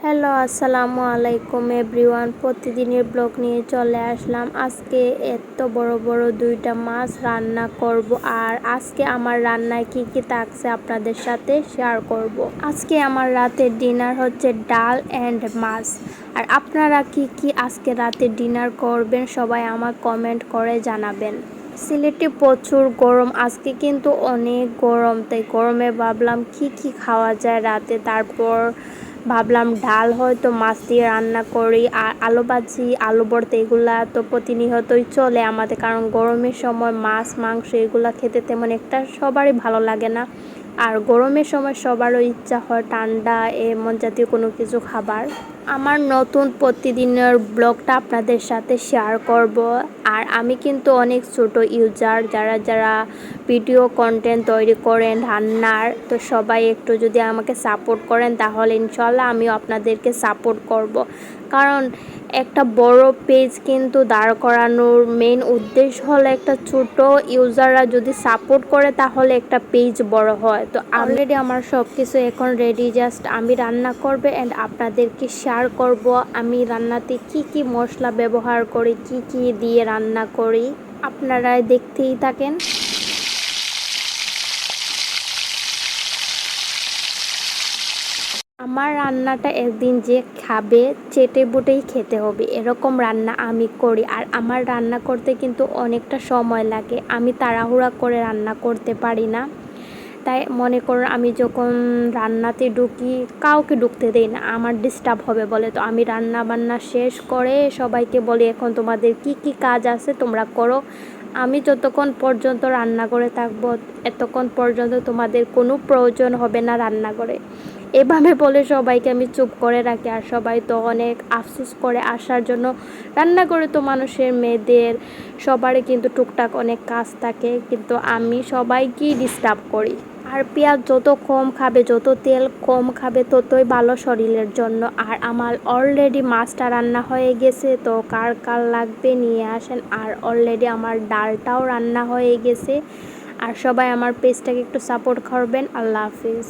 Hello, আসসালামু আলাইকুম everyone. প্রতিদিনের ব্লগ নিয়ে চলে আসলাম। আজকে এত বড় বড় দুইটা মাছ রান্না করব, আর আজকে আমার রান্নায় কি কি থাকছে আপনাদের সাথে শেয়ার করব। আজকে আমার রাতের ডিনার হচ্ছে ডাল অ্যান্ড মাছ। আর আপনারা কি কি আজকে রাতে ডিনার করবেন সবাই আমার কমেন্ট করে জানাবেন। সিলেটে প্রচুর গরম, আজকে কিন্তু অনেক গরম, তাই গরমে ভাবলাম কি কি খাওয়া যায় রাতে। তারপর ভাবলাম ডাল হয়তো মাছ দিয়ে রান্না করি, আর আলু ভাজি, আলু ভর্তা এগুলা তো প্রতিনিয়তই চলে আমাদের, কারণ গরমের সময় মাছ মাংস এগুলা খেতে তেমন একটা সবারই ভালো লাগে না। আর গরমের সময় সবারও ইচ্ছা হয় ঠান্ডা এমন জাতীয় কোনো কিছু খাবার। আমার নতুন প্রতিদিনের ব্লগটা আপনাদের সাথে শেয়ার করব। আর আমি কিন্তু অনেক ছোট ইউজার, যারা যারা ভিডিও কন্টেন্ট তৈরি করেন রান্নার, তো সবাই একটু যদি আমাকে সাপোর্ট করেন তাহলে ইনশাল্লাহ আমিও আপনাদেরকে সাপোর্ট করব। কারণ একটা বড় পেজ কিন্তু দাঁড় করানোর মেইন উদ্দেশ্য হলো একটা ছোট ইউজাররা যদি সাপোর্ট করে তাহলে একটা পেজ বড় হয়। তো অলরেডি আমার সব কিছু এখন রেডি, জাস্ট আমি রান্না করবে অ্যান্ড আপনাদেরকে শেয়ার করব আমি রান্নাতে কি কি মশলা ব্যবহার করি, কি কি দিয়ে রান্না করি, আপনারা দেখতেই থাকেন। আমার রান্নাটা একদিন যে খাবে চেটে বুটেই খেতে হবে, এরকম রান্না আমি করি। আর আমার রান্না করতে কিন্তু অনেকটা সময় লাগে, আমি তাড়াহুড়া করে রান্না করতে পারি না। তাই মনে করুন আমি যখন রান্নাতে ঢুকি কাউকে ঢুকতে দেই না, আমার ডিস্টার্ব হবে বলে। তো আমি রান্না বান্না শেষ করে সবাইকে বলি এখন তোমাদের কি কি কাজ আছে তোমরা করো, আমি যতক্ষণ পর্যন্ত রান্না করে থাকবো এতক্ষণ পর্যন্ত তোমাদের কোনো প্রয়োজন হবে না রান্না করে, এভাবে বলে সবাইকে আমি চুপ করে রাখি। আর সবাই তো অনেক আফসোস করে আসার জন্য। রান্না করে তো মানুষের মেয়েদের সবারই কিন্তু টুকটাক অনেক কাজ থাকে, কিন্তু আমি সবাইকেই ডিস্টার্ব করি। আর পেঁয়াজ যত কম খাবে, যত তেল কম খাবে ততই ভালো শরীরের জন্য। আর আমার অলরেডি মাছটা রান্না হয়ে গেছে, তো কার কার লাগবে নিয়ে আসেন। আর অলরেডি আমার ডালটাও রান্না হয়ে গেছে। আর সবাই আমার পেজটাকে একটু সাপোর্ট করবেন। আল্লাহ হাফিজ।